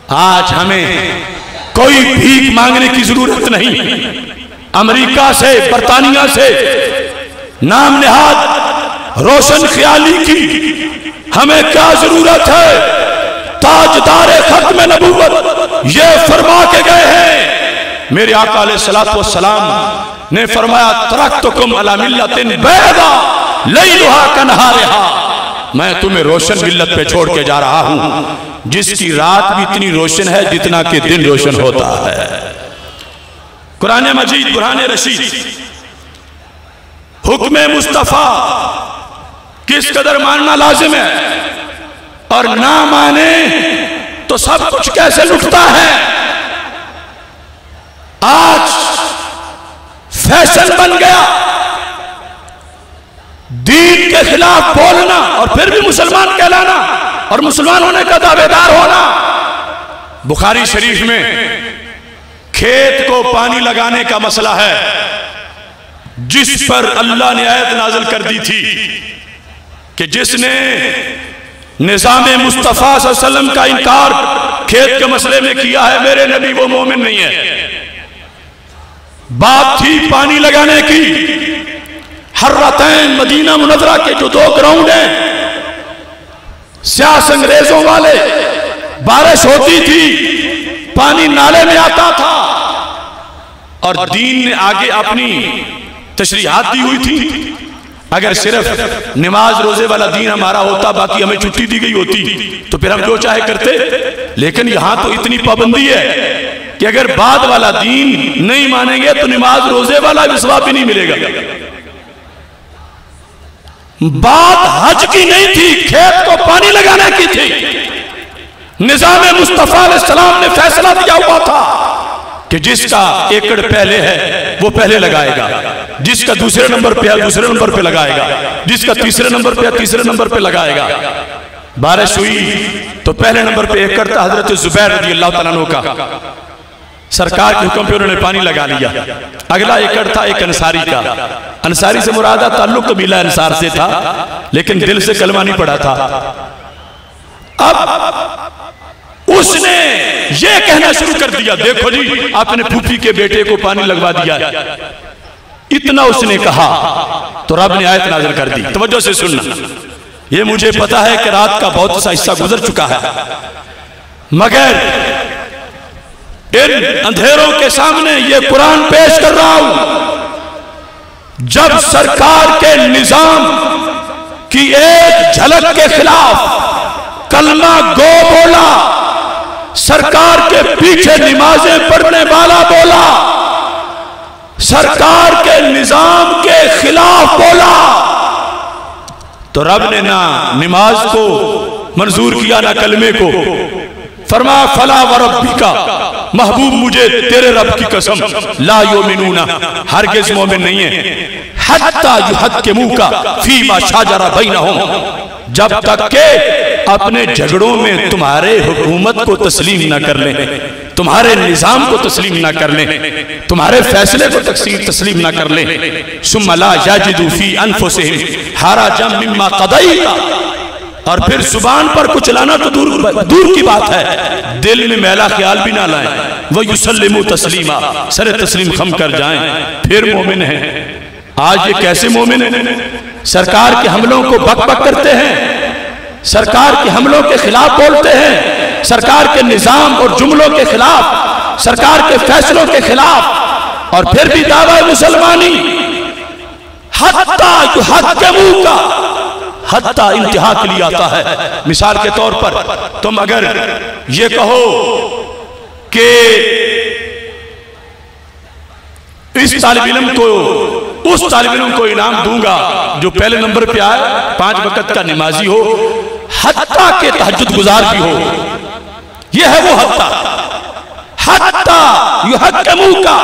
आज हमें कोई भीख मांगने की जरूरत नहीं। अमेरिका से, बरतानिया से नाम निहाद रोशन ख्याली की हमें क्या जरूरत है? ताजदार खत्म नबूवत ये फरमा के गए हैं। मेरे आका अलैहिस्सलातु वस्सलाम ने फरमाया, तरक्तुकुम अला मिल्लतिन बैदा लैलुहा कनहारिहा, मैं तुम्हें रोशन मिल्लत पे छोड़ के जा रहा हूं जिसकी रात भी इतनी रोशन है जितना कि दिन रोशन होता है। कुरान मजीद बुरहान रशीद हुक्म मुस्तफा किस कदर मानना लाजिम है, और ना माने तो सब कुछ कैसे लुटता है। आज फैशन बन गया दीन के खिलाफ बोलना और फिर भी मुसलमान कहलाना और मुसलमान होने का दावेदार होना। बुखारी शरीफ में खेत को पानी लगाने का मसला है, जिस पर अल्लाह ने आयत नाज़िल कर दी थी कि जिसने निज़ाम मुस्तफ़ा सल्लल्लाहु अलैहि वसल्लम का इनकार खेत के मसले में किया है, मेरे नबी वो मोमिन नहीं है। बात थी पानी लगाने की। हर्रतैन मदीना मुनव्वरा के जो 2 ग्राउंड हैं, स्याह अंग्रेजों वाले, बारिश होती थी, पानी नाले में आता था और दीन ने आगे अपनी तशरीहात दी हुई थी। अगर सिर्फ नमाज रोजे वाला दीन हमारा होता, बाकी हमें छुट्टी दी गई होती, तो फिर हम जो चाहे करते। लेकिन यहां तो इतनी पाबंदी है कि अगर बाद वाला दीन नहीं मानेंगे तो नमाज रोजे वाला भी सवाब भी नहीं मिलेगा। बात हज की नहीं थी, खेत को पानी लगाने की थी। निज़ाम मुस्तफा अलैहिस्सलाम ने फैसला दिया हुआ था कि जिसका एकड़ पहले है वो पहले लगाएगा, जिसका दूसरे नंबर पे है दूसरे नंबर पे लगाएगा, जिसका तीसरे नंबर पे है तीसरे नंबर पे लगाएगा। बारिश हुई तो पहले नंबर पे एकड़ था हजरत जुबैर रज़ियल्लाहु तआला अन्हु का, सरकार के हुक्म पे उन्होंने पानी लगा लिया। अगला एकड़ था एक अंसारी का। अंसारी से मुरादा ताल्लुक कबीला अंसार से था, लेकिन दिल से कलमा नहीं पड़ा था। अब उसने ये कहना शुरू कर दिया, देखो जी आपने फूफी के बेटे को पानी लगवा दिया। इतना उसने कहा तो रब ने आयत नाज़िल कर दी। तवज्जो से सुनना, ये मुझे पता है कि रात का बहुत सा हिस्सा गुजर चुका है, मगर इन अंधेरों के सामने ये कुरान पेश कर रहा हूं। जब सरकार के निजाम की एक झलक के खिलाफ कलमा गो बोला, सरकार के पीछे नमाजें पढ़ने वाला बोला, सरकार के निजाम के खिलाफ बोला, तो रब ने ना नमाज को मंजूर किया ना कलमे को। फरमा फला व रब्बिका, महबूब मुझे तेरे रब की कसम, ला युमिनूना, हरगिज़ मोमिन नहीं है, हत्ता युहक्किमुका फीमा शाजरा बैनहुम, जब तक के अपने झगड़ों में तुम्हारे हुकूमत को तस्लीम न कर लें, तुम्हारे निजाम को तस्लीम न कर लें, तुम्हारे फैसले को तस्लीम न कर लें। सुम्मा ला यजिदू फी अनफुसिहिम हरजम मिम्मा क़दैता, और फिर जुबान पर कुछ लाना तो दूर की बात है, दिल में मैला ख्याल भी ना लाएं। वो युसल्लिमु तस्लीमा, सरे तस्लीम खम कर जाएं, फिर मोमिन है। आज ये कैसे मोमिन है? सरकार के हमलों को बक बक करते हैं, सरकार के हमलों के खिलाफ बोलते हैं, सरकार के निजाम और जुमलों के खिलाफ, सरकार के फैसलों के खिलाफ, और फिर भी दावा मुसलमानी। हत्ता युहक्किमुका, हत्ता इंतहा के लिए आता है। मिसाल के तौर पर तुम अगर ये कहो कि इस तालिब इल्म को, उस तालिब इल्म को इनाम दूंगा जो पहले नंबर पे आए, 5 वक्त का नमाजी हो, हत्ता के तहज्जुद गुजार भी हो, यह है वो हत्ता। हत्ता युहक्किमुका,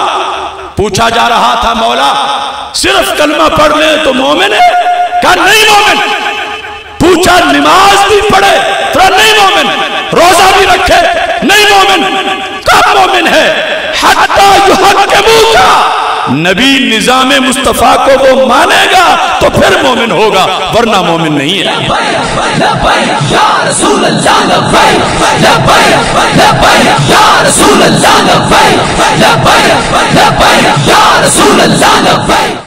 पूछा जा रहा था मौला सिर्फ कलमा पढ़ ले तो मोमिन है? क्या नहीं मोमिन? पूछा नमाज भी पढ़े तो नहीं मोमिन, रोजा भी रखे नहीं मोमिन, कब मोमिन है? हत्ता युहक्किमुका, नबी निजाम मुस्तफा को वो मानेगा तो फिर मोमिन होगा, वरना मोमिन नहीं है। लब्बैक लब्बैक या रसूल अल्लाह लब्बैक।